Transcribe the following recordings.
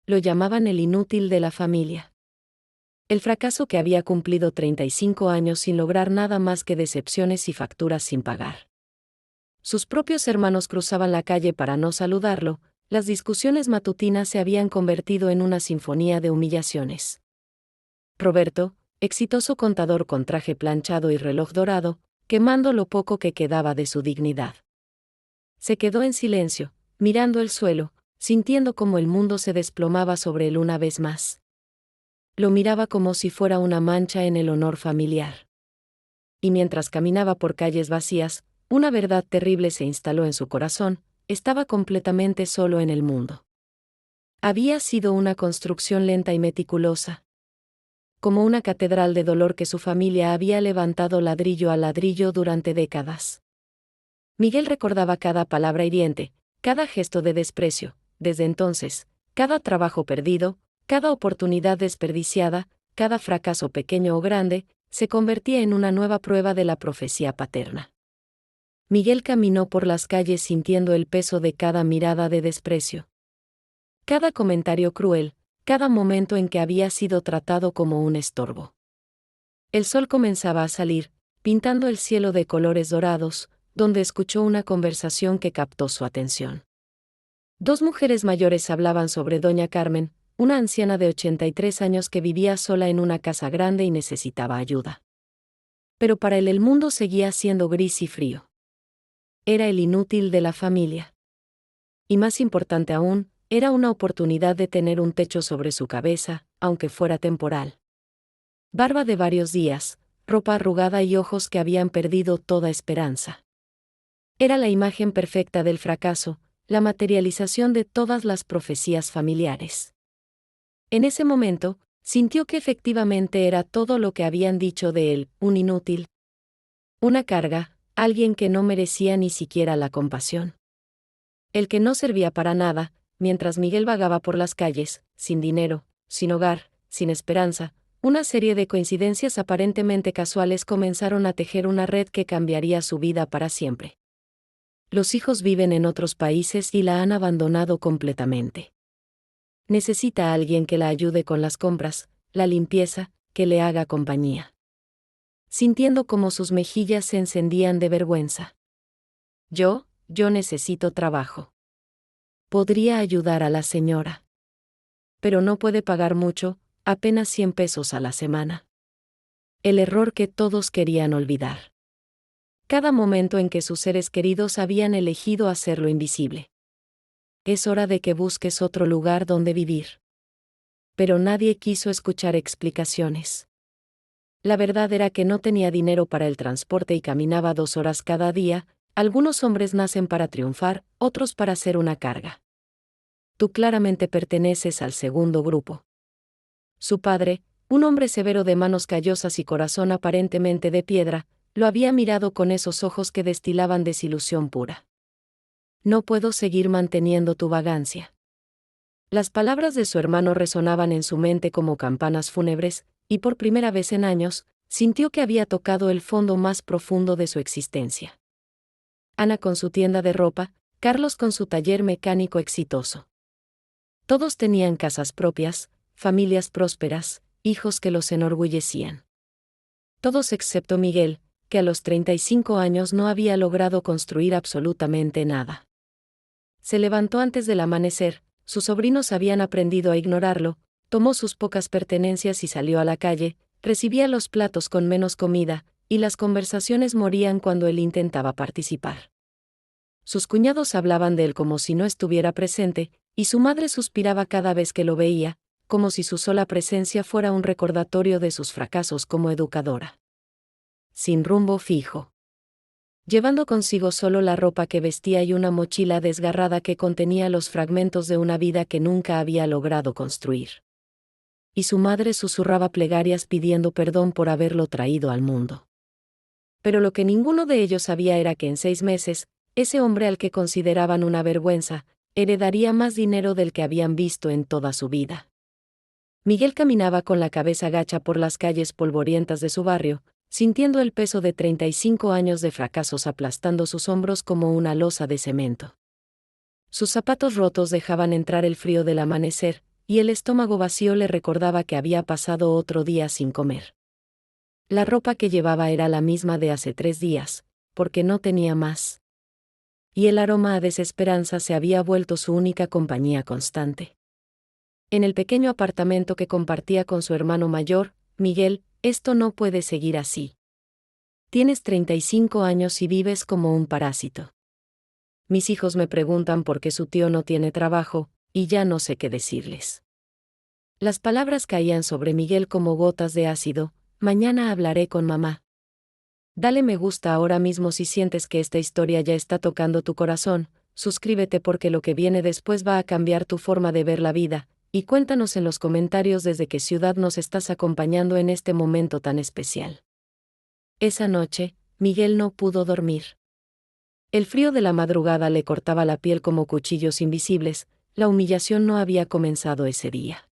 lo llamaban el inútil de la familia. El fracaso que había cumplido 35 años sin lograr nada más que decepciones y facturas sin pagar. Sus propios hermanos cruzaban la calle para no saludarlo, las discusiones matutinas se habían convertido en una sinfonía de humillaciones. Roberto, exitoso contador con traje planchado y reloj dorado, quemando lo poco que quedaba de su dignidad. Se quedó en silencio, mirando el suelo, sintiendo cómo el mundo se desplomaba sobre él una vez más. Lo miraba como si fuera una mancha en el honor familiar. Y mientras caminaba por calles vacías, una verdad terrible se instaló en su corazón: estaba completamente solo en el mundo. Había sido una construcción lenta y meticulosa, como una catedral de dolor que su familia había levantado ladrillo a ladrillo durante décadas. Miguel recordaba cada palabra hiriente, cada gesto de desprecio. Desde entonces, cada trabajo perdido, cada oportunidad desperdiciada, cada fracaso pequeño o grande, se convertía en una nueva prueba de la profecía paterna. Miguel caminó por las calles sintiendo el peso de cada mirada de desprecio. Cada comentario cruel, cada momento en que había sido tratado como un estorbo. El sol comenzaba a salir, pintando el cielo de colores dorados, donde escuchó una conversación que captó su atención. Dos mujeres mayores hablaban sobre doña Carmen, una anciana de 83 años que vivía sola en una casa grande y necesitaba ayuda. Pero para él el mundo seguía siendo gris y frío. Era el inútil de la familia. Y más importante aún, era una oportunidad de tener un techo sobre su cabeza, aunque fuera temporal. Barba de varios días, ropa arrugada y ojos que habían perdido toda esperanza. Era la imagen perfecta del fracaso, la materialización de todas las profecías familiares. En ese momento, sintió que efectivamente era todo lo que habían dicho de él: un inútil. Una carga, alguien que no merecía ni siquiera la compasión. El que no servía para nada. Mientras Miguel vagaba por las calles, sin dinero, sin hogar, sin esperanza, una serie de coincidencias aparentemente casuales comenzaron a tejer una red que cambiaría su vida para siempre. Los hijos viven en otros países y la han abandonado completamente. Necesita a alguien que la ayude con las compras, la limpieza, que le haga compañía. Sintiendo cómo sus mejillas se encendían de vergüenza. Yo necesito trabajo. Podría ayudar a la señora. Pero no puede pagar mucho, apenas 100 pesos a la semana. El error que todos querían olvidar. Cada momento en que sus seres queridos habían elegido hacerlo invisible. Es hora de que busques otro lugar donde vivir. Pero nadie quiso escuchar explicaciones. La verdad era que no tenía dinero para el transporte y caminaba 2 horas cada día. Algunos hombres nacen para triunfar, otros para ser una carga. Tú claramente perteneces al segundo grupo. Su padre, un hombre severo de manos callosas y corazón aparentemente de piedra, lo había mirado con esos ojos que destilaban desilusión pura. No puedo seguir manteniendo tu vagancia. Las palabras de su hermano resonaban en su mente como campanas fúnebres, y por primera vez en años, sintió que había tocado el fondo más profundo de su existencia. Ana con su tienda de ropa, Carlos con su taller mecánico exitoso. Todos tenían casas propias, familias prósperas, hijos que los enorgullecían. Todos excepto Miguel, que a los 35 años no había logrado construir absolutamente nada. Se levantó antes del amanecer, sus sobrinos habían aprendido a ignorarlo, tomó sus pocas pertenencias y salió a la calle, recibía los platos con menos comida, y las conversaciones morían cuando él intentaba participar. Sus cuñados hablaban de él como si no estuviera presente, y su madre suspiraba cada vez que lo veía, como si su sola presencia fuera un recordatorio de sus fracasos como educadora. Sin rumbo fijo. Llevando consigo solo la ropa que vestía y una mochila desgarrada que contenía los fragmentos de una vida que nunca había logrado construir. Y su madre susurraba plegarias pidiendo perdón por haberlo traído al mundo. Pero lo que ninguno de ellos sabía era que en 6 meses, ese hombre al que consideraban una vergüenza, heredaría más dinero del que habían visto en toda su vida. Miguel caminaba con la cabeza gacha por las calles polvorientas de su barrio, sintiendo el peso de 35 años de fracasos aplastando sus hombros como una losa de cemento. Sus zapatos rotos dejaban entrar el frío del amanecer, y el estómago vacío le recordaba que había pasado otro día sin comer. La ropa que llevaba era la misma de hace 3 días, porque no tenía más. Y el aroma a desesperanza se había vuelto su única compañía constante. En el pequeño apartamento que compartía con su hermano mayor, Miguel, esto no puede seguir así. Tienes 35 años y vives como un parásito. Mis hijos me preguntan por qué su tío no tiene trabajo, y ya no sé qué decirles. Las palabras caían sobre Miguel como gotas de ácido. Mañana hablaré con mamá. Dale me gusta ahora mismo si sientes que esta historia ya está tocando tu corazón, suscríbete porque lo que viene después va a cambiar tu forma de ver la vida, y cuéntanos en los comentarios desde qué ciudad nos estás acompañando en este momento tan especial. Esa noche, Miguel no pudo dormir. El frío de la madrugada le cortaba la piel como cuchillos invisibles. La humillación no había comenzado ese día.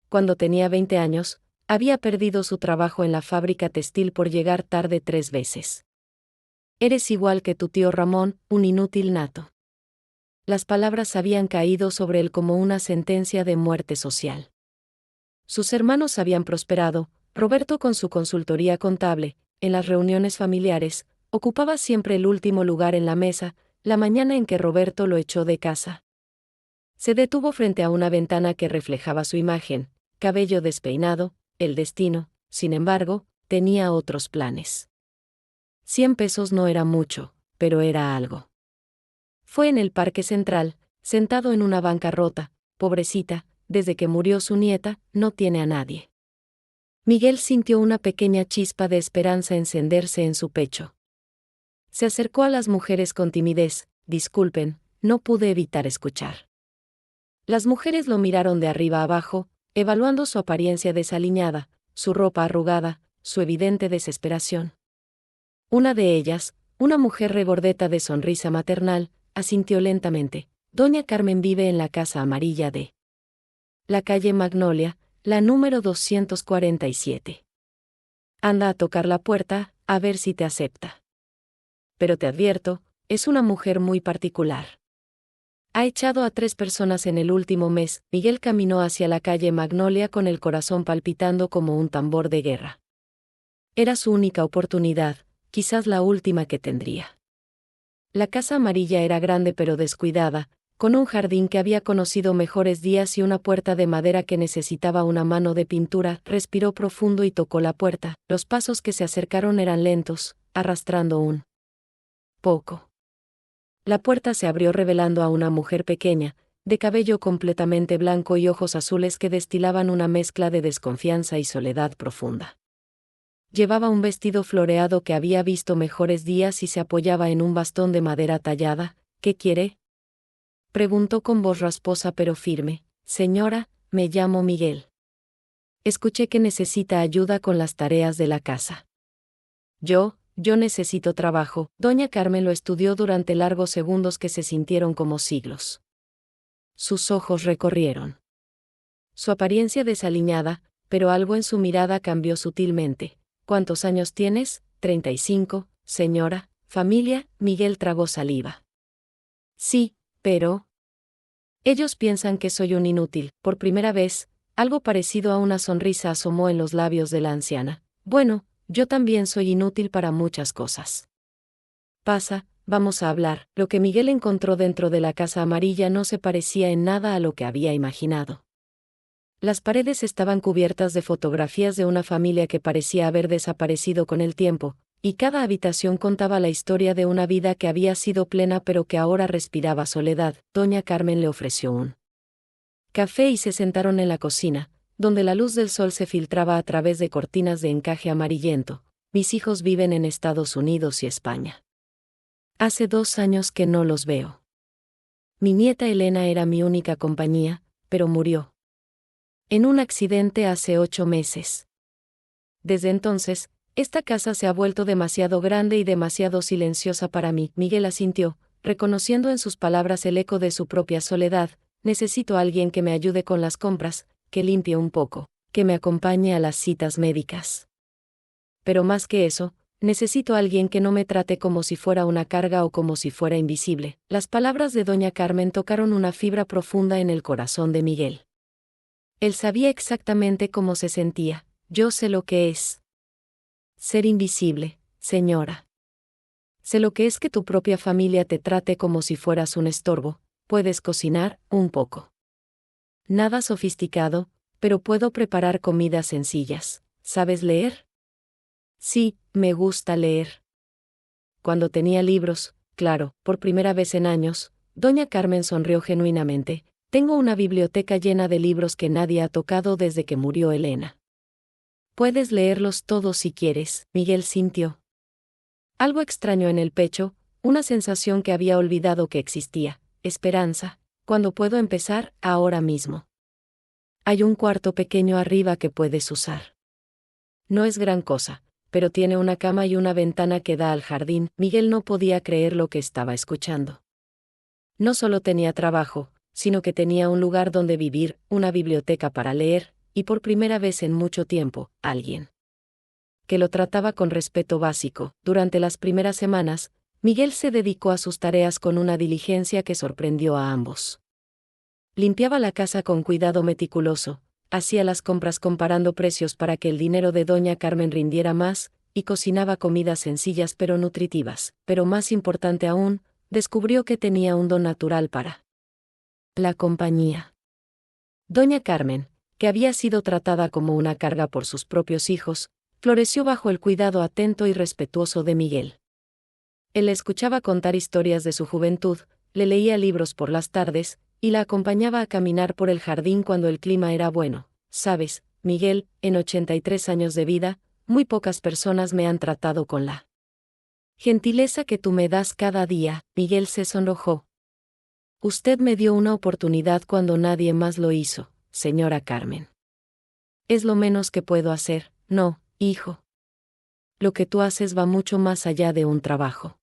Cuando tenía 20 años, había perdido su trabajo en la fábrica textil por llegar tarde 3 veces. Eres igual que tu tío Ramón, un inútil nato. Las palabras habían caído sobre él como una sentencia de muerte social. Sus hermanos habían prosperado, Roberto con su consultoría contable, en las reuniones familiares, ocupaba siempre el último lugar en la mesa, la mañana en que Roberto lo echó de casa. Se detuvo frente a una ventana que reflejaba su imagen, cabello despeinado, el destino, sin embargo, tenía otros planes. 100 pesos no era mucho, pero era algo. Fue en el Parque Central, sentado en una banca rota, pobrecita, desde que murió su nieta, no tiene a nadie. Miguel sintió una pequeña chispa de esperanza encenderse en su pecho. Se acercó a las mujeres con timidez. Disculpen, no pude evitar escuchar. Las mujeres lo miraron de arriba abajo, evaluando su apariencia desaliñada, su ropa arrugada, su evidente desesperación. Una de ellas, una mujer regordeta de sonrisa maternal, asintió lentamente. Doña Carmen vive en la casa amarilla de la calle Magnolia, la número 247. Anda a tocar la puerta, a ver si te acepta. Pero te advierto, es una mujer muy particular. Ha echado a 3 personas en el último mes. Miguel caminó hacia la calle Magnolia con el corazón palpitando como un tambor de guerra. Era su única oportunidad, quizás la última que tendría. La casa amarilla era grande pero descuidada, con un jardín que había conocido mejores días y una puerta de madera que necesitaba una mano de pintura. Respiró profundo y tocó la puerta. Los pasos que se acercaron eran lentos, arrastrando un poco. La puerta se abrió revelando a una mujer pequeña, de cabello completamente blanco y ojos azules que destilaban una mezcla de desconfianza y soledad profunda. Llevaba un vestido floreado que había visto mejores días y se apoyaba en un bastón de madera tallada. ¿Qué quiere?, preguntó con voz rasposa pero firme. Señora, me llamo Miguel. Escuché que necesita ayuda con las tareas de la casa. Yo necesito trabajo. Doña Carmen lo estudió durante largos segundos que se sintieron como siglos. Sus ojos recorrieron su apariencia desaliñada, pero algo en su mirada cambió sutilmente. ¿Cuántos años tienes? 35, señora. ¿Familia? Miguel tragó saliva. Sí, pero ellos piensan que soy un inútil. Por primera vez, algo parecido a una sonrisa asomó en los labios de la anciana. Bueno, yo también soy inútil para muchas cosas. Pasa, vamos a hablar. Lo que Miguel encontró dentro de la casa amarilla no se parecía en nada a lo que había imaginado. Las paredes estaban cubiertas de fotografías de una familia que parecía haber desaparecido con el tiempo, y cada habitación contaba la historia de una vida que había sido plena pero que ahora respiraba soledad. Doña Carmen le ofreció un café y se sentaron en la cocina, donde la luz del sol se filtraba a través de cortinas de encaje amarillento. Mis hijos viven en Estados Unidos y España. Hace 2 años que no los veo. Mi nieta Elena era mi única compañía, pero murió en un accidente hace 8 meses. Desde entonces, esta casa se ha vuelto demasiado grande y demasiado silenciosa para mí. Miguel asintió, reconociendo en sus palabras el eco de su propia soledad. Necesito a alguien que me ayude con las compras, que limpie un poco, que me acompañe a las citas médicas. Pero más que eso, necesito a alguien que no me trate como si fuera una carga o como si fuera invisible. Las palabras de doña Carmen tocaron una fibra profunda en el corazón de Miguel. Él sabía exactamente cómo se sentía. Yo sé lo que es ser invisible, señora. Sé lo que es que tu propia familia te trate como si fueras un estorbo. Puedes cocinar, un poco. Nada sofisticado, pero puedo preparar comidas sencillas. ¿Sabes leer? Sí, me gusta leer. Cuando tenía libros, claro, por primera vez en años, doña Carmen sonrió genuinamente. Tengo una biblioteca llena de libros que nadie ha tocado desde que murió Elena. Puedes leerlos todos si quieres, Miguel sintió algo extraño en el pecho, una sensación que había olvidado que existía. Esperanza. ¿Cuándo puedo empezar? Ahora mismo. Hay un cuarto pequeño arriba que puedes usar. No es gran cosa, pero tiene una cama y una ventana que da al jardín. Miguel no podía creer lo que estaba escuchando. No solo tenía trabajo, sino que tenía un lugar donde vivir, una biblioteca para leer, y por primera vez en mucho tiempo, alguien que lo trataba con respeto básico. Durante las primeras semanas, Miguel se dedicó a sus tareas con una diligencia que sorprendió a ambos. Limpiaba la casa con cuidado meticuloso, hacía las compras comparando precios para que el dinero de doña Carmen rindiera más, y cocinaba comidas sencillas pero nutritivas. Pero más importante aún, descubrió que tenía un don natural para la compañía. Doña Carmen, que había sido tratada como una carga por sus propios hijos, floreció bajo el cuidado atento y respetuoso de Miguel. Él le escuchaba contar historias de su juventud, le leía libros por las tardes, y la acompañaba a caminar por el jardín cuando el clima era bueno. Sabes, Miguel, en 83 años de vida, muy pocas personas me han tratado con la gentileza que tú me das cada día. Miguel se sonrojó. Usted me dio una oportunidad cuando nadie más lo hizo, señora Carmen. Es lo menos que puedo hacer, ¿no, hijo? Lo que tú haces va mucho más allá de un trabajo.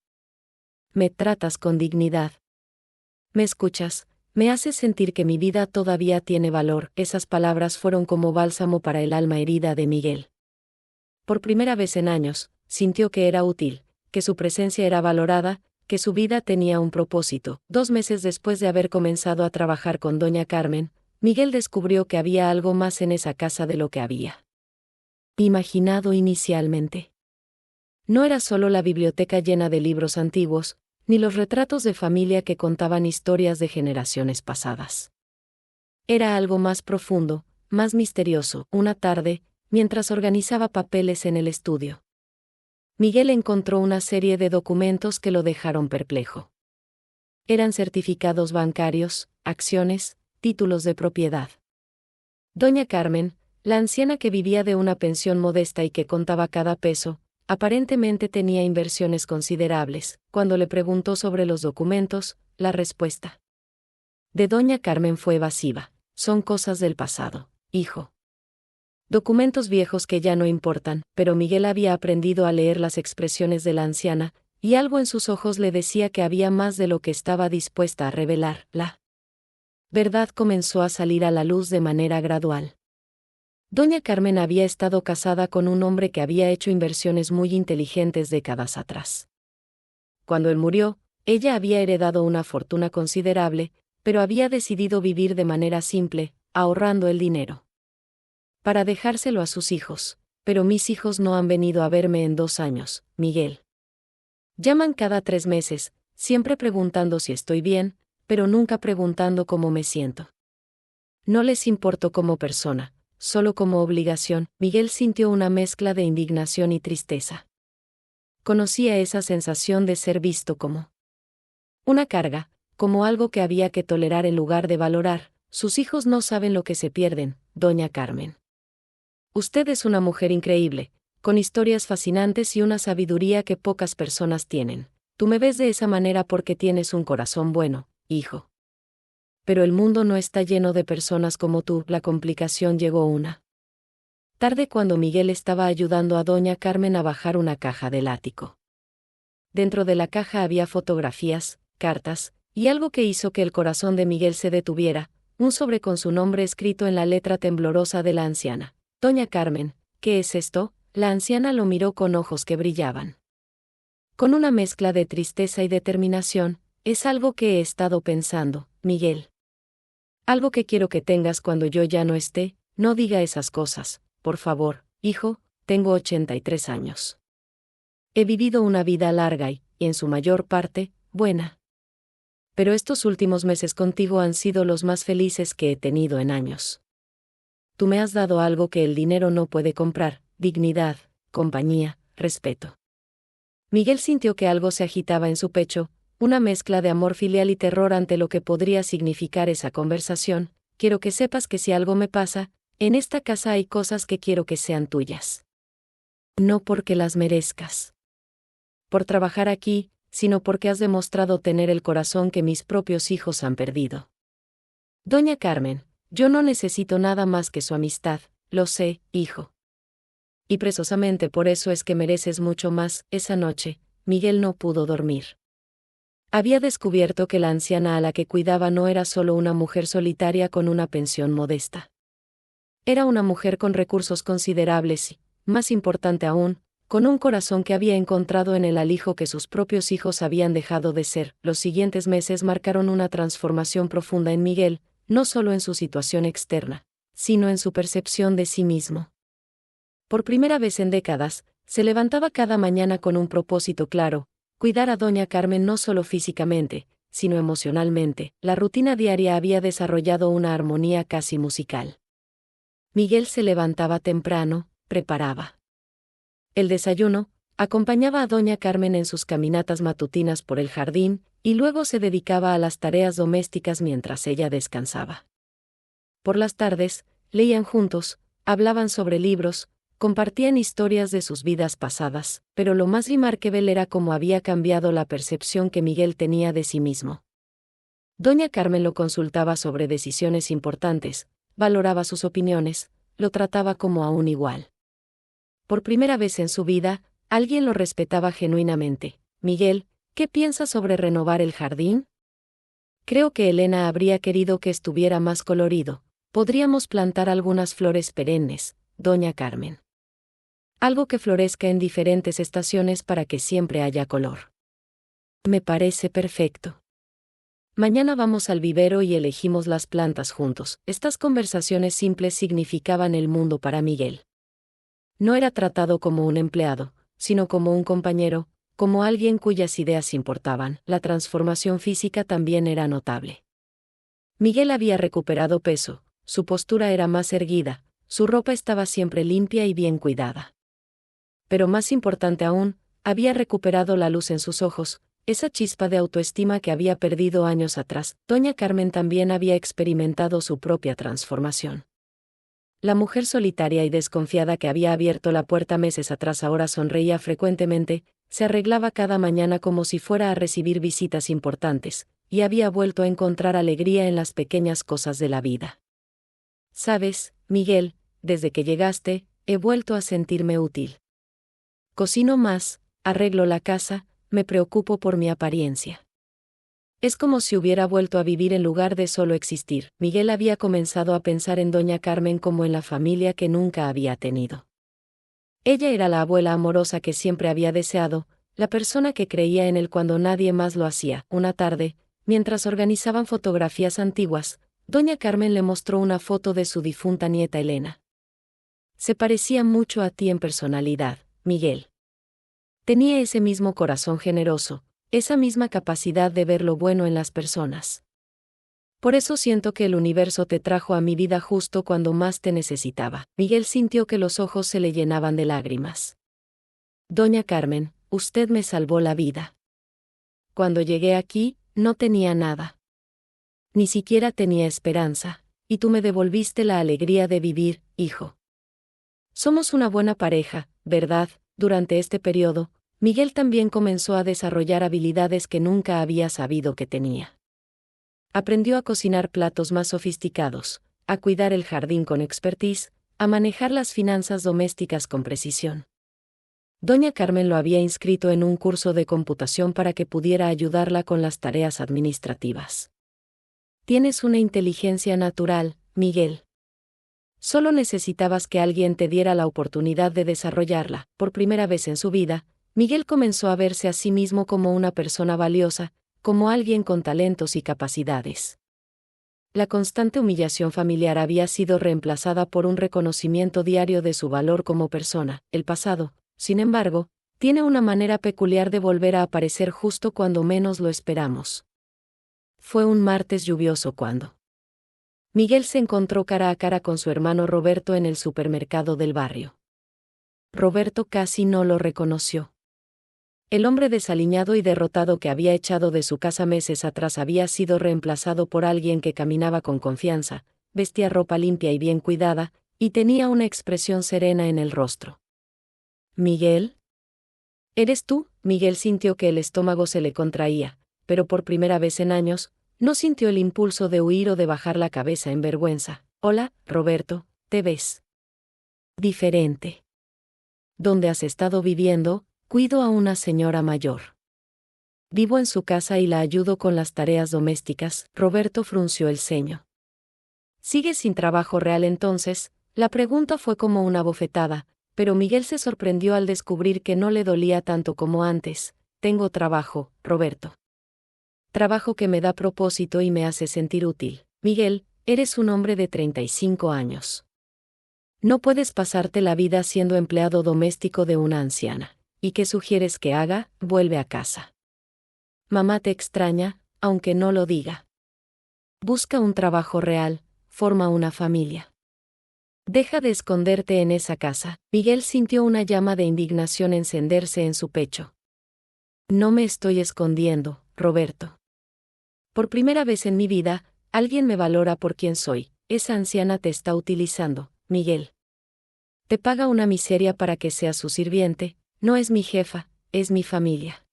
Me tratas con dignidad. Me escuchas, me haces sentir que mi vida todavía tiene valor. Esas palabras fueron como bálsamo para el alma herida de Miguel. Por primera vez en años, sintió que era útil, que su presencia era valorada, que su vida tenía un propósito. 2 meses después de haber comenzado a trabajar con doña Carmen, Miguel descubrió que había algo más en esa casa de lo que había imaginado inicialmente. No era solo la biblioteca llena de libros antiguos, ni los retratos de familia que contaban historias de generaciones pasadas. Era algo más profundo, más misterioso. Una tarde, mientras organizaba papeles en el estudio, Miguel encontró una serie de documentos que lo dejaron perplejo. Eran certificados bancarios, acciones, títulos de propiedad. Doña Carmen, la anciana que vivía de una pensión modesta y que contaba cada peso, aparentemente tenía inversiones considerables. Cuando le preguntó sobre los documentos, la respuesta de doña Carmen fue evasiva. Son cosas del pasado, hijo. Documentos viejos que ya no importan, pero Miguel había aprendido a leer las expresiones de la anciana, y algo en sus ojos le decía que había más de lo que estaba dispuesta a revelar. La verdad comenzó a salir a la luz de manera gradual. Doña Carmen había estado casada con un hombre que había hecho inversiones muy inteligentes décadas atrás. Cuando él murió, ella había heredado una fortuna considerable, pero había decidido vivir de manera simple, ahorrando el dinero para dejárselo a sus hijos. Pero mis hijos no han venido a verme en 2 años, Miguel. Llaman cada 3 meses, siempre preguntando si estoy bien, pero nunca preguntando cómo me siento. No les importo como persona, solo como obligación. Miguel sintió una mezcla de indignación y tristeza. Conocía esa sensación de ser visto como una carga, como algo que había que tolerar en lugar de valorar. Sus hijos no saben lo que se pierden, doña Carmen. Usted es una mujer increíble, con historias fascinantes y una sabiduría que pocas personas tienen. Tú me ves de esa manera porque tienes un corazón bueno, hijo. Pero el mundo no está lleno de personas como tú. La complicación llegó una tarde cuando Miguel estaba ayudando a doña Carmen a bajar una caja del ático. Dentro de la caja había fotografías, cartas, y algo que hizo que el corazón de Miguel se detuviera, un sobre con su nombre escrito en la letra temblorosa de la anciana. Doña Carmen, ¿qué es esto? La anciana lo miró con ojos que brillaban con una mezcla de tristeza y determinación. Es algo que he estado pensando, Miguel. Algo que quiero que tengas cuando yo ya no esté, no diga esas cosas, por favor, hijo, tengo 83 años. He vivido una vida larga y, en su mayor parte, buena. Pero estos últimos meses contigo han sido los más felices que he tenido en años. Tú me has dado algo que el dinero no puede comprar: dignidad, compañía, respeto. Miguel sintió que algo se agitaba en su pecho, una mezcla de amor filial y terror ante lo que podría significar esa conversación. Quiero que sepas que si algo me pasa, en esta casa hay cosas que quiero que sean tuyas. No porque las merezcas. Por trabajar aquí, sino porque has demostrado tener el corazón que mis propios hijos han perdido. Doña Carmen, yo no necesito nada más que su amistad, lo sé, hijo. Y precisamente por eso es que mereces mucho más. Esa noche, Miguel no pudo dormir. Había descubierto que la anciana a la que cuidaba no era solo una mujer solitaria con una pensión modesta. Era una mujer con recursos considerables y, más importante aún, con un corazón que había encontrado en el alijo que sus propios hijos habían dejado de ser. Los siguientes meses marcaron una transformación profunda en Miguel, no solo en su situación externa, sino en su percepción de sí mismo. Por primera vez en décadas, se levantaba cada mañana con un propósito claro: cuidar a doña Carmen no solo físicamente, sino emocionalmente. La rutina diaria había desarrollado una armonía casi musical. Miguel se levantaba temprano, preparaba el desayuno, acompañaba a doña Carmen en sus caminatas matutinas por el jardín, y luego se dedicaba a las tareas domésticas mientras ella descansaba. Por las tardes, leían juntos, hablaban sobre libros, compartían historias de sus vidas pasadas, pero lo más remarcable era cómo había cambiado la percepción que Miguel tenía de sí mismo. Doña Carmen lo consultaba sobre decisiones importantes, valoraba sus opiniones, lo trataba como a un igual. Por primera vez en su vida, alguien lo respetaba genuinamente. Miguel, ¿qué piensas sobre renovar el jardín? Creo que Elena habría querido que estuviera más colorido. Podríamos plantar algunas flores perennes, doña Carmen. Algo que florezca en diferentes estaciones para que siempre haya color. Me parece perfecto. Mañana vamos al vivero y elegimos las plantas juntos. Estas conversaciones simples significaban el mundo para Miguel. No era tratado como un empleado, sino como un compañero, como alguien cuyas ideas importaban. La transformación física también era notable. Miguel había recuperado peso, su postura era más erguida, su ropa estaba siempre limpia y bien cuidada. Pero más importante aún, había recuperado la luz en sus ojos, esa chispa de autoestima que había perdido años atrás. Doña Carmen también había experimentado su propia transformación. La mujer solitaria y desconfiada que había abierto la puerta meses atrás ahora sonreía frecuentemente, se arreglaba cada mañana como si fuera a recibir visitas importantes, y había vuelto a encontrar alegría en las pequeñas cosas de la vida. ¿Sabes, Miguel? Desde que llegaste, he vuelto a sentirme útil. Cocino más, arreglo la casa, me preocupo por mi apariencia. Es como si hubiera vuelto a vivir en lugar de solo existir. Miguel había comenzado a pensar en doña Carmen como en la familia que nunca había tenido. Ella era la abuela amorosa que siempre había deseado, la persona que creía en él cuando nadie más lo hacía. Una tarde, mientras organizaban fotografías antiguas, doña Carmen le mostró una foto de su difunta nieta Elena. Se parecía mucho a ti en personalidad, Miguel. Tenía ese mismo corazón generoso, esa misma capacidad de ver lo bueno en las personas. Por eso siento que el universo te trajo a mi vida justo cuando más te necesitaba. Miguel sintió que los ojos se le llenaban de lágrimas. Doña Carmen, usted me salvó la vida. Cuando llegué aquí, no tenía nada. Ni siquiera tenía esperanza, y tú me devolviste la alegría de vivir, hijo. Somos una buena pareja, ¿verdad? Durante este periodo, Miguel también comenzó a desarrollar habilidades que nunca había sabido que tenía. Aprendió a cocinar platos más sofisticados, a cuidar el jardín con expertise, a manejar las finanzas domésticas con precisión. Doña Carmen lo había inscrito en un curso de computación para que pudiera ayudarla con las tareas administrativas. Tienes una inteligencia natural, Miguel. Solo necesitabas que alguien te diera la oportunidad de desarrollarla. Por primera vez en su vida, Miguel comenzó a verse a sí mismo como una persona valiosa, como alguien con talentos y capacidades. La constante humillación familiar había sido reemplazada por un reconocimiento diario de su valor como persona. El pasado, sin embargo, tiene una manera peculiar de volver a aparecer justo cuando menos lo esperamos. Fue un martes lluvioso cuando Miguel se encontró cara a cara con su hermano Roberto en el supermercado del barrio. Roberto casi no lo reconoció. El hombre desaliñado y derrotado que había echado de su casa meses atrás había sido reemplazado por alguien que caminaba con confianza, vestía ropa limpia y bien cuidada, y tenía una expresión serena en el rostro. ¿Miguel? ¿Eres tú? Miguel sintió que el estómago se le contraía, pero por primera vez en años, no sintió el impulso de huir o de bajar la cabeza en vergüenza. Hola, Roberto, ¿te ves diferente? ¿Dónde has estado viviendo? Cuido a una señora mayor. Vivo en su casa y la ayudo con las tareas domésticas. Roberto frunció el ceño. ¿Sigues sin trabajo real entonces? La pregunta fue como una bofetada, pero Miguel se sorprendió al descubrir que no le dolía tanto como antes. Tengo trabajo, Roberto. Trabajo que me da propósito y me hace sentir útil. Miguel, eres un hombre de 35 años. No puedes pasarte la vida siendo empleado doméstico de una anciana. ¿Y qué sugieres que haga? Vuelve a casa. Mamá te extraña, aunque no lo diga. Busca un trabajo real, forma una familia. Deja de esconderte en esa casa. Miguel sintió una llama de indignación encenderse en su pecho. No me estoy escondiendo, Roberto. Por primera vez en mi vida, alguien me valora por quien soy. Esa anciana te está utilizando, Miguel. Te paga una miseria para que seas su sirviente. No es mi jefa, es mi familia.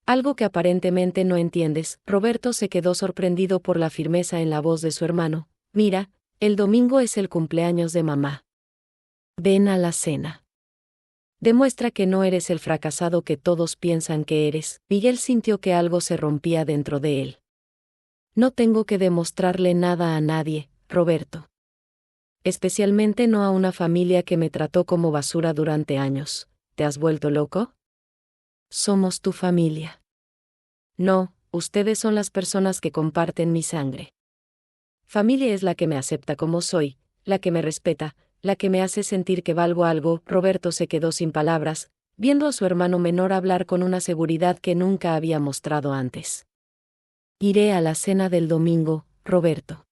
Algo que aparentemente no entiendes. Roberto se quedó sorprendido por la firmeza en la voz de su hermano. Mira, el domingo es el cumpleaños de mamá. Ven a la cena. Demuestra que no eres el fracasado que todos piensan que eres. Miguel sintió que algo se rompía dentro de él. No tengo que demostrarle nada a nadie, Roberto. Especialmente no a una familia que me trató como basura durante años. ¿Te has vuelto loco? Somos tu familia. No, ustedes son las personas que comparten mi sangre. Familia es la que me acepta como soy, la que me respeta, la que me hace sentir que valgo algo. Roberto se quedó sin palabras, viendo a su hermano menor hablar con una seguridad que nunca había mostrado antes. Iré a la cena del domingo, Roberto.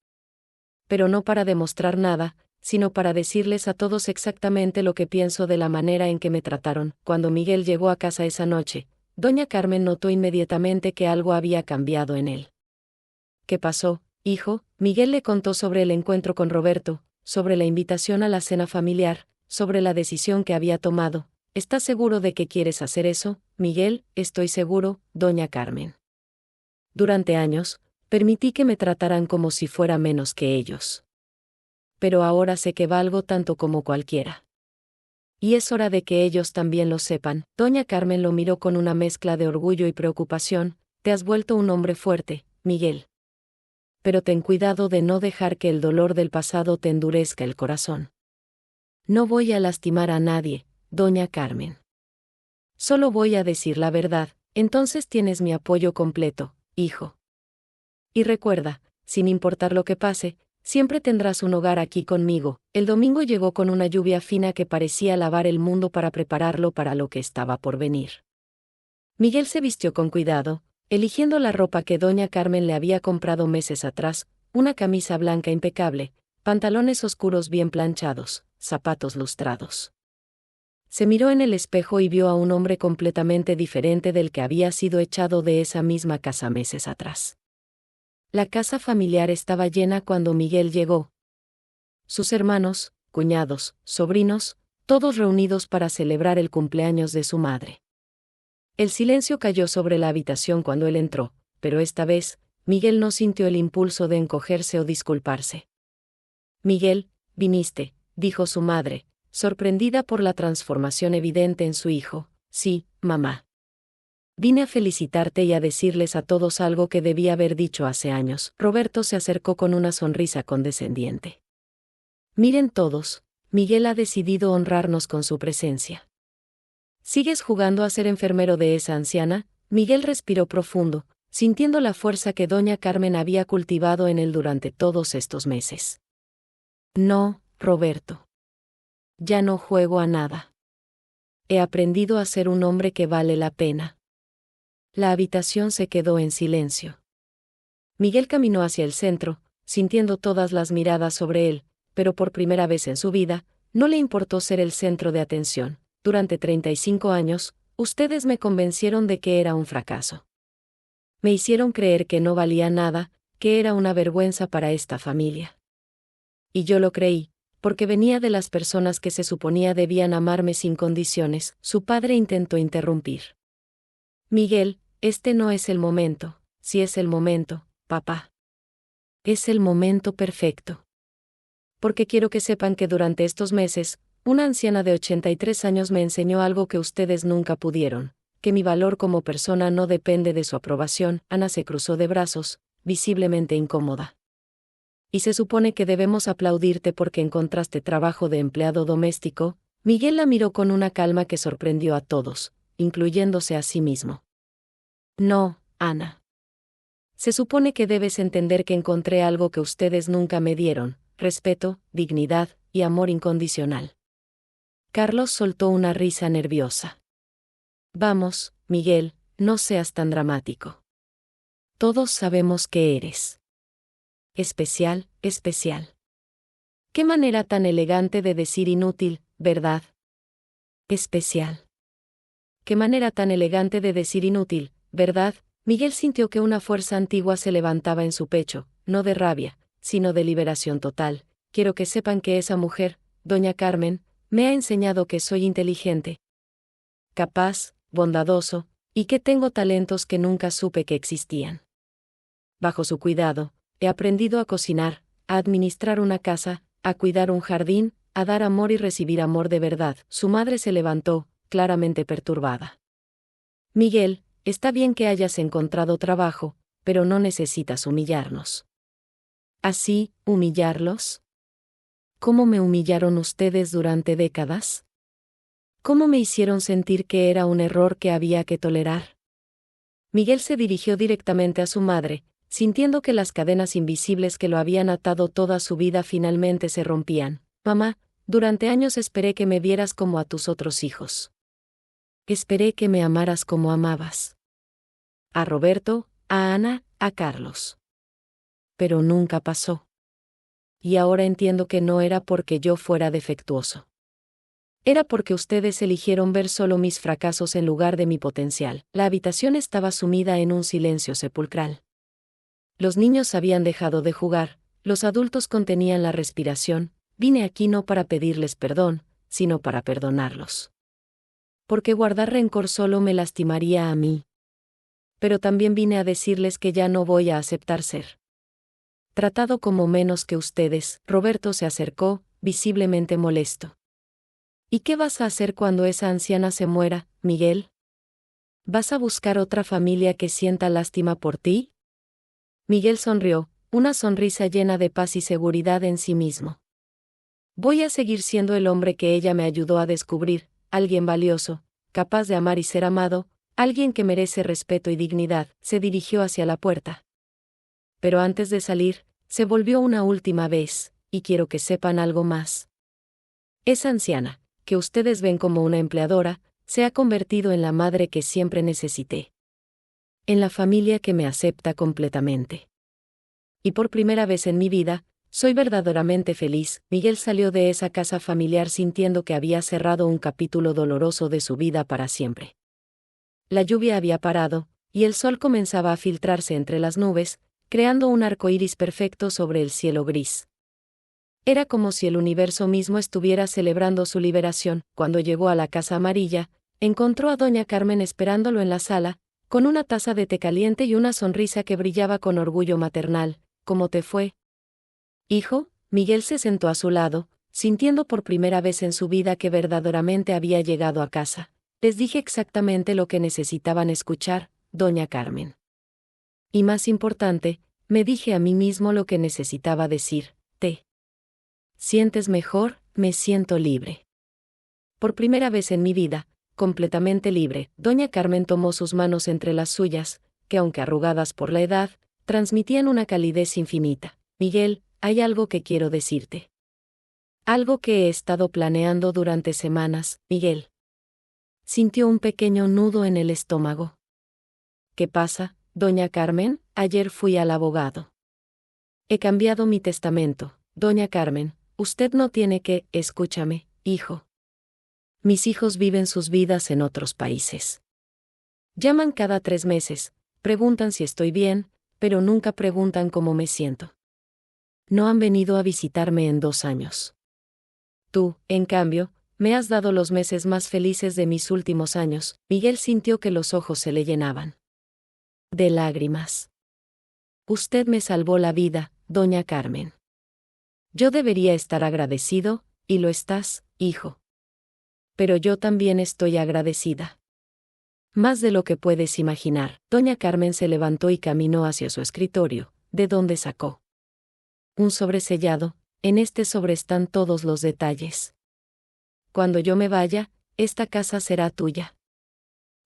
Pero no para demostrar nada, sino para decirles a todos exactamente lo que pienso de la manera en que me trataron. Cuando Miguel llegó a casa esa noche, doña Carmen notó inmediatamente que algo había cambiado en él. ¿Qué pasó, hijo? Miguel le contó sobre el encuentro con Roberto, sobre la invitación a la cena familiar, sobre la decisión que había tomado. ¿Estás seguro de que quieres hacer eso, Miguel? Estoy seguro, doña Carmen. Durante años, permití que me trataran como si fuera menos que ellos. Pero ahora sé que valgo tanto como cualquiera. Y es hora de que ellos también lo sepan. Doña Carmen lo miró con una mezcla de orgullo y preocupación. Te has vuelto un hombre fuerte, Miguel. Pero ten cuidado de no dejar que el dolor del pasado te endurezca el corazón. No voy a lastimar a nadie, doña Carmen. Solo voy a decir la verdad, entonces tienes mi apoyo completo, hijo. Y recuerda, sin importar lo que pase, siempre tendrás un hogar aquí conmigo. El domingo llegó con una lluvia fina que parecía lavar el mundo para prepararlo para lo que estaba por venir. Miguel se vistió con cuidado, eligiendo la ropa que doña Carmen le había comprado meses atrás, una camisa blanca impecable, pantalones oscuros bien planchados, zapatos lustrados. Se miró en el espejo y vio a un hombre completamente diferente del que había sido echado de esa misma casa meses atrás. La casa familiar estaba llena cuando Miguel llegó. Sus hermanos, cuñados, sobrinos, todos reunidos para celebrar el cumpleaños de su madre. El silencio cayó sobre la habitación cuando él entró, pero esta vez, Miguel no sintió el impulso de encogerse o disculparse. Miguel, viniste, dijo su madre, sorprendida por la transformación evidente en su hijo. Sí, mamá. Vine a felicitarte y a decirles a todos algo que debía haber dicho hace años. Roberto se acercó con una sonrisa condescendiente. Miren todos, Miguel ha decidido honrarnos con su presencia. ¿Sigues jugando a ser enfermero de esa anciana? Miguel respiró profundo, sintiendo la fuerza que doña Carmen había cultivado en él durante todos estos meses. No, Roberto. Ya no juego a nada. He aprendido a ser un hombre que vale la pena. La habitación se quedó en silencio. Miguel caminó hacia el centro, sintiendo todas las miradas sobre él, pero por primera vez en su vida, no le importó ser el centro de atención. Durante 35 años, ustedes me convencieron de que era un fracaso. Me hicieron creer que no valía nada, que era una vergüenza para esta familia. Y yo lo creí, porque venía de las personas que se suponía debían amarme sin condiciones. Su padre intentó interrumpir. Miguel, este no es el momento. Si es el momento, papá. Es el momento perfecto. Porque quiero que sepan que durante estos meses, una anciana de 83 años me enseñó algo que ustedes nunca pudieron, que mi valor como persona no depende de su aprobación. Ana se cruzó de brazos, visiblemente incómoda. Y se supone que debemos aplaudirte porque encontraste trabajo de empleado doméstico. Miguel la miró con una calma que sorprendió a todos, incluyéndose a sí mismo. No, Ana. Se supone que debes entender que encontré algo que ustedes nunca me dieron: respeto, dignidad y amor incondicional. Carlos soltó una risa nerviosa. Vamos, Miguel, no seas tan dramático. Todos sabemos que eres especial, especial. Qué manera tan elegante de decir inútil, ¿verdad? Especial. Qué manera tan elegante de decir inútil, ¿verdad? Miguel sintió que una fuerza antigua se levantaba en su pecho, no de rabia, sino de liberación total. Quiero que sepan que esa mujer, doña Carmen, me ha enseñado que soy inteligente, capaz, bondadoso, y que tengo talentos que nunca supe que existían. Bajo su cuidado, he aprendido a cocinar, a administrar una casa, a cuidar un jardín, a dar amor y recibir amor de verdad. Su madre se levantó, claramente perturbada. Miguel, está bien que hayas encontrado trabajo, pero no necesitas humillarnos. ¿Así, humillarlos? ¿Cómo me humillaron ustedes durante décadas? ¿Cómo me hicieron sentir que era un error que había que tolerar? Miguel se dirigió directamente a su madre, sintiendo que las cadenas invisibles que lo habían atado toda su vida finalmente se rompían. Mamá, durante años esperé que me vieras como a tus otros hijos. Esperé que me amaras como amabas a Roberto, a Ana, a Carlos. Pero nunca pasó. Y ahora entiendo que no era porque yo fuera defectuoso. Era porque ustedes eligieron ver solo mis fracasos en lugar de mi potencial. La habitación estaba sumida en un silencio sepulcral. Los niños habían dejado de jugar, los adultos contenían la respiración. Vine aquí no para pedirles perdón, sino para perdonarlos. Porque guardar rencor solo me lastimaría a mí. Pero también vine a decirles que ya no voy a aceptar ser tratado como menos que ustedes. Roberto se acercó, visiblemente molesto. ¿Y qué vas a hacer cuando esa anciana se muera, Miguel? ¿Vas a buscar otra familia que sienta lástima por ti? Miguel sonrió, una sonrisa llena de paz y seguridad en sí mismo. Voy a seguir siendo el hombre que ella me ayudó a descubrir, alguien valioso, capaz de amar y ser amado, alguien que merece respeto y dignidad. Se dirigió hacia la puerta. Pero antes de salir, se volvió una última vez, y quiero que sepan algo más. Esa anciana, que ustedes ven como una empleadora, se ha convertido en la madre que siempre necesité. En la familia que me acepta completamente. Y por primera vez en mi vida, soy verdaderamente feliz. Miguel salió de esa casa familiar sintiendo que había cerrado un capítulo doloroso de su vida para siempre. La lluvia había parado, y el sol comenzaba a filtrarse entre las nubes, creando un arco iris perfecto sobre el cielo gris. Era como si el universo mismo estuviera celebrando su liberación. Cuando llegó a la casa amarilla, encontró a doña Carmen esperándolo en la sala, con una taza de té caliente y una sonrisa que brillaba con orgullo maternal. ¿Cómo te fue, hijo? Miguel se sentó a su lado, sintiendo por primera vez en su vida que verdaderamente había llegado a casa. Les dije exactamente lo que necesitaban escuchar, doña Carmen. Y más importante, me dije a mí mismo lo que necesitaba decir. ¿Te sientes mejor? Me siento libre. Por primera vez en mi vida, completamente libre. Doña Carmen tomó sus manos entre las suyas, que aunque arrugadas por la edad, transmitían una calidez infinita. Miguel, hay algo que quiero decirte. Algo que he estado planeando durante semanas, Miguel. Sintió un pequeño nudo en el estómago. ¿Qué pasa, doña Carmen? Ayer fui al abogado. He cambiado mi testamento, doña Carmen. Usted no tiene que, escúchame, hijo. Mis hijos viven sus vidas en otros países. Llaman cada 3 meses, preguntan si estoy bien, pero nunca preguntan cómo me siento. No han venido a visitarme en 2 años. Tú, en cambio, me has dado los meses más felices de mis últimos años. Miguel sintió que los ojos se le llenaban de lágrimas. Usted me salvó la vida, doña Carmen. Yo debería estar agradecido, y lo estás, hijo. Pero yo también estoy agradecida. Más de lo que puedes imaginar. Doña Carmen se levantó y caminó hacia su escritorio, de donde sacó un sobre sellado. En este sobre están todos los detalles. Cuando yo me vaya, esta casa será tuya.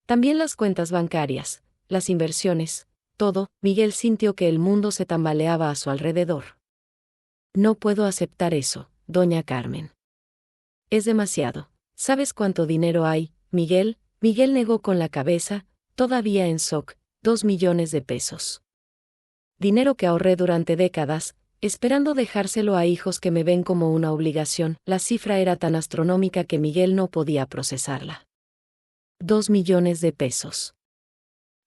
También las cuentas bancarias, las inversiones, todo. Miguel sintió que el mundo se tambaleaba a su alrededor. No puedo aceptar eso, doña Carmen. Es demasiado. ¿Sabes cuánto dinero hay, Miguel? Miguel negó con la cabeza, todavía en shock. 2 millones de pesos. Dinero que ahorré durante décadas, esperando dejárselo a hijos que me ven como una obligación. La cifra era tan astronómica que Miguel no podía procesarla. 2 millones de pesos.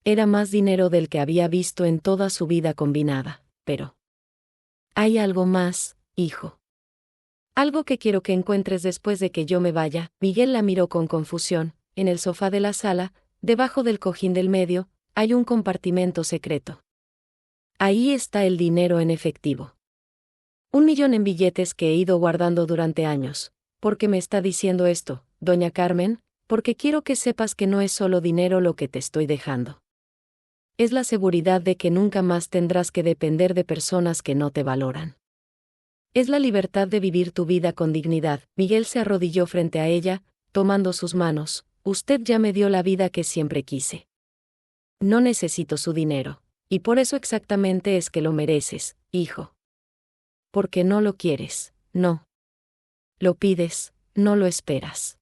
Era más dinero del que había visto en toda su vida combinada, pero... Hay algo más, hijo. Algo que quiero que encuentres después de que yo me vaya. Miguel la miró con confusión. En el sofá de la sala, debajo del cojín del medio, hay un compartimento secreto. Ahí está el dinero en efectivo. 1 millón en billetes que he ido guardando durante años. ¿Por qué me está diciendo esto, doña Carmen? Porque quiero que sepas que no es solo dinero lo que te estoy dejando. Es la seguridad de que nunca más tendrás que depender de personas que no te valoran. Es la libertad de vivir tu vida con dignidad. Miguel se arrodilló frente a ella, tomando sus manos. Usted ya me dio la vida que siempre quise. No necesito su dinero, y por eso exactamente es que lo mereces, hijo. Porque no lo quieres, no. Lo pides, no lo esperas.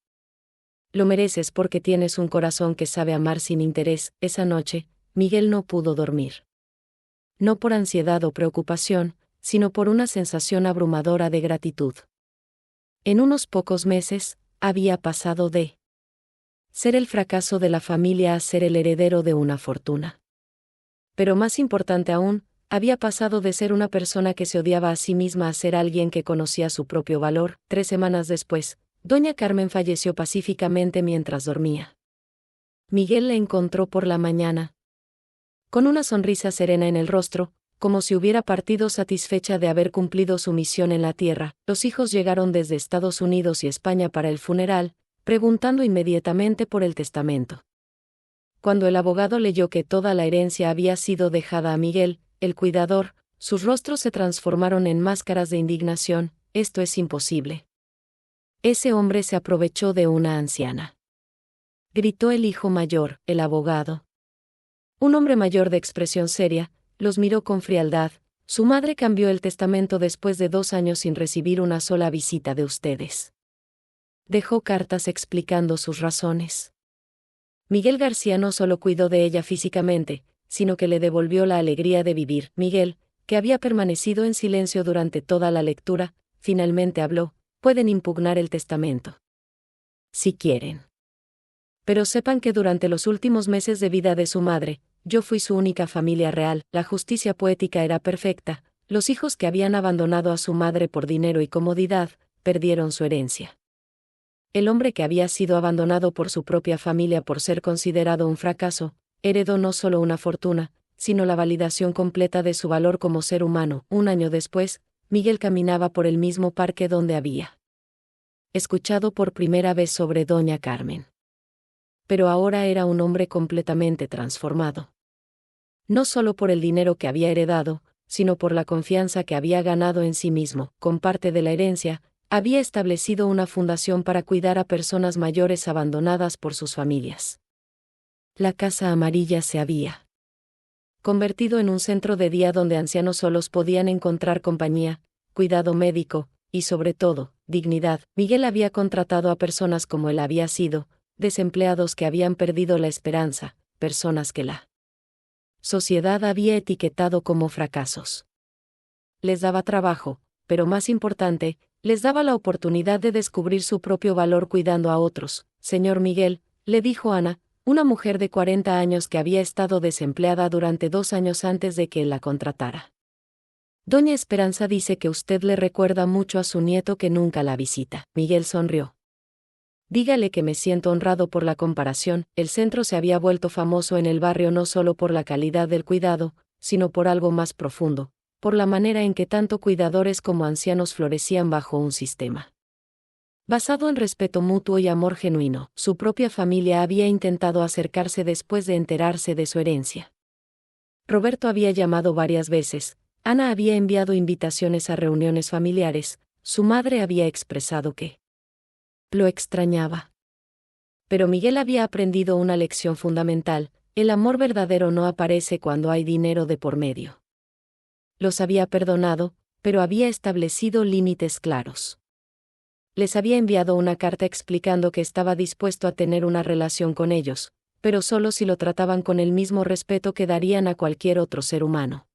Lo mereces porque tienes un corazón que sabe amar sin interés. Esa noche, Miguel no pudo dormir. No por ansiedad o preocupación, sino por una sensación abrumadora de gratitud. En unos pocos meses, había pasado de ser el fracaso de la familia a ser el heredero de una fortuna. Pero más importante aún, había pasado de ser una persona que se odiaba a sí misma a ser alguien que conocía su propio valor. 3 semanas después, doña Carmen falleció pacíficamente mientras dormía. Miguel la encontró por la mañana, con una sonrisa serena en el rostro, como si hubiera partido satisfecha de haber cumplido su misión en la tierra. Los hijos llegaron desde Estados Unidos y España para el funeral, preguntando inmediatamente por el testamento. Cuando el abogado leyó que toda la herencia había sido dejada a Miguel, el cuidador, sus rostros se transformaron en máscaras de indignación. Esto es imposible. Ese hombre se aprovechó de una anciana. Gritó el hijo mayor, el abogado. Un hombre mayor de expresión seria, los miró con frialdad. Su madre cambió el testamento después de 2 años sin recibir una sola visita de ustedes. Dejó cartas explicando sus razones. Miguel García no solo cuidó de ella físicamente, sino que le devolvió la alegría de vivir. Miguel, que había permanecido en silencio durante toda la lectura, finalmente habló: pueden impugnar el testamento. Si quieren. Pero sepan que durante los últimos meses de vida de su madre, yo fui su única familia real. La justicia poética era perfecta. Los hijos que habían abandonado a su madre por dinero y comodidad, perdieron su herencia. El hombre que había sido abandonado por su propia familia por ser considerado un fracaso, heredó no solo una fortuna, sino la validación completa de su valor como ser humano. 1 año después, Miguel caminaba por el mismo parque donde había escuchado por primera vez sobre doña Carmen. Pero ahora era un hombre completamente transformado. No solo por el dinero que había heredado, sino por la confianza que había ganado en sí mismo. Con parte de la herencia, había establecido una fundación para cuidar a personas mayores abandonadas por sus familias. La Casa Amarilla se había convertido en un centro de día donde ancianos solos podían encontrar compañía, cuidado médico, y sobre todo, dignidad. Miguel había contratado a personas como él había sido, desempleados que habían perdido la esperanza, personas que la sociedad había etiquetado como fracasos. Les daba trabajo, pero más importante, les daba la oportunidad de descubrir su propio valor cuidando a otros. Señor Miguel, le dijo Ana, una mujer de 40 años que había estado desempleada durante 2 años antes de que él la contratara. Doña Esperanza dice que usted le recuerda mucho a su nieto que nunca la visita. Miguel sonrió. Dígale que me siento honrado por la comparación. El centro se había vuelto famoso en el barrio no solo por la calidad del cuidado, sino por algo más profundo, por la manera en que tanto cuidadores como ancianos florecían bajo un sistema basado en respeto mutuo y amor genuino. Su propia familia había intentado acercarse después de enterarse de su herencia. Roberto había llamado varias veces, Ana había enviado invitaciones a reuniones familiares, su madre había expresado que lo extrañaba. Pero Miguel había aprendido una lección fundamental: el amor verdadero no aparece cuando hay dinero de por medio. Los había perdonado, pero había establecido límites claros. Les había enviado una carta explicando que estaba dispuesto a tener una relación con ellos, pero solo si lo trataban con el mismo respeto que darían a cualquier otro ser humano.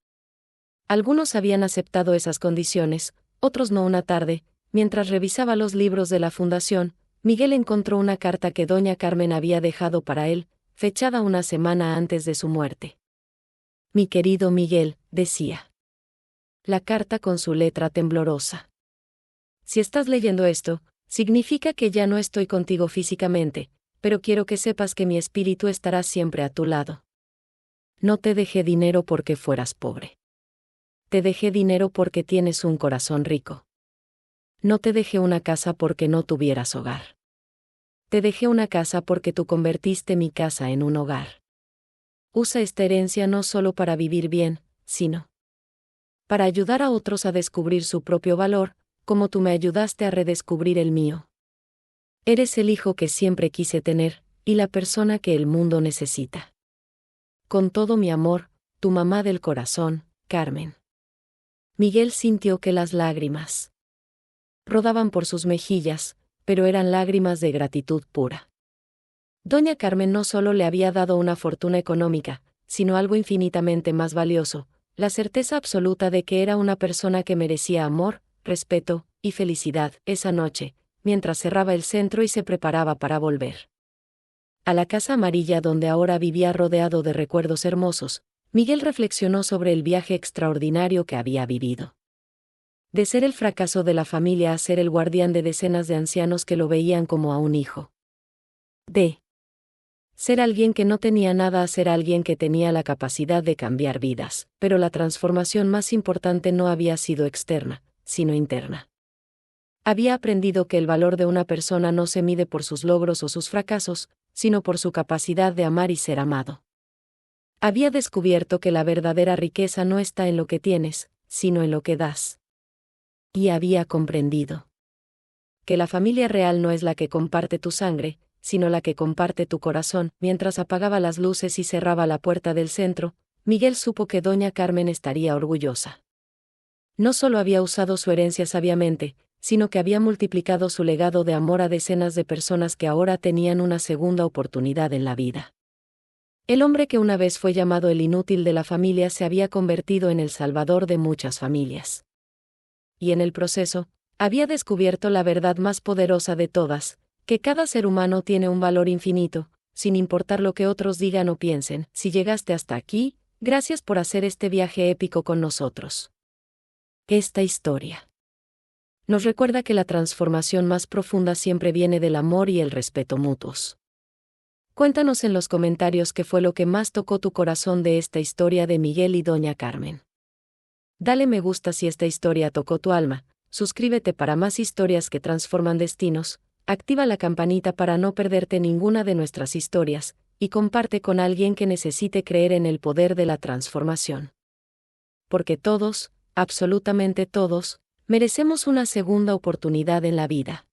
Algunos habían aceptado esas condiciones, otros no. Una tarde, mientras revisaba los libros de la fundación, Miguel encontró una carta que doña Carmen había dejado para él, fechada una semana antes de su muerte. Mi querido Miguel, decía la carta con su letra temblorosa. Si estás leyendo esto, significa que ya no estoy contigo físicamente, pero quiero que sepas que mi espíritu estará siempre a tu lado. No te dejé dinero porque fueras pobre. Te dejé dinero porque tienes un corazón rico. No te dejé una casa porque no tuvieras hogar. Te dejé una casa porque tú convertiste mi casa en un hogar. Usa esta herencia no solo para vivir bien, sino para ayudar a otros a descubrir su propio valor, como tú me ayudaste a redescubrir el mío. Eres el hijo que siempre quise tener, y la persona que el mundo necesita. Con todo mi amor, tu mamá del corazón, Carmen. Miguel sintió que las lágrimas rodaban por sus mejillas, pero eran lágrimas de gratitud pura. Doña Carmen no solo le había dado una fortuna económica, sino algo infinitamente más valioso, la certeza absoluta de que era una persona que merecía amor, respeto y felicidad. Esa noche, mientras cerraba el centro y se preparaba para volver a la casa amarilla donde ahora vivía rodeado de recuerdos hermosos, Miguel reflexionó sobre el viaje extraordinario que había vivido. De ser el fracaso de la familia a ser el guardián de decenas de ancianos que lo veían como a un hijo. De ser alguien que no tenía nada a ser alguien que tenía la capacidad de cambiar vidas, pero la transformación más importante no había sido externa, sino interna. Había aprendido que el valor de una persona no se mide por sus logros o sus fracasos, sino por su capacidad de amar y ser amado. Había descubierto que la verdadera riqueza no está en lo que tienes, sino en lo que das. Y había comprendido que la familia real no es la que comparte tu sangre, sino la que comparte tu corazón. Mientras apagaba las luces y cerraba la puerta del centro, Miguel supo que doña Carmen estaría orgullosa. No solo había usado su herencia sabiamente, sino que había multiplicado su legado de amor a decenas de personas que ahora tenían una segunda oportunidad en la vida. El hombre que una vez fue llamado el inútil de la familia se había convertido en el salvador de muchas familias. Y en el proceso, había descubierto la verdad más poderosa de todas, que cada ser humano tiene un valor infinito, sin importar lo que otros digan o piensen. Si llegaste hasta aquí, gracias por hacer este viaje épico con nosotros. Esta historia nos recuerda que la transformación más profunda siempre viene del amor y el respeto mutuos. Cuéntanos en los comentarios qué fue lo que más tocó tu corazón de esta historia de Miguel y doña Carmen. Dale me gusta si esta historia tocó tu alma, suscríbete para más historias que transforman destinos, activa la campanita para no perderte ninguna de nuestras historias, y comparte con alguien que necesite creer en el poder de la transformación. Porque todos, absolutamente todos, merecemos una segunda oportunidad en la vida.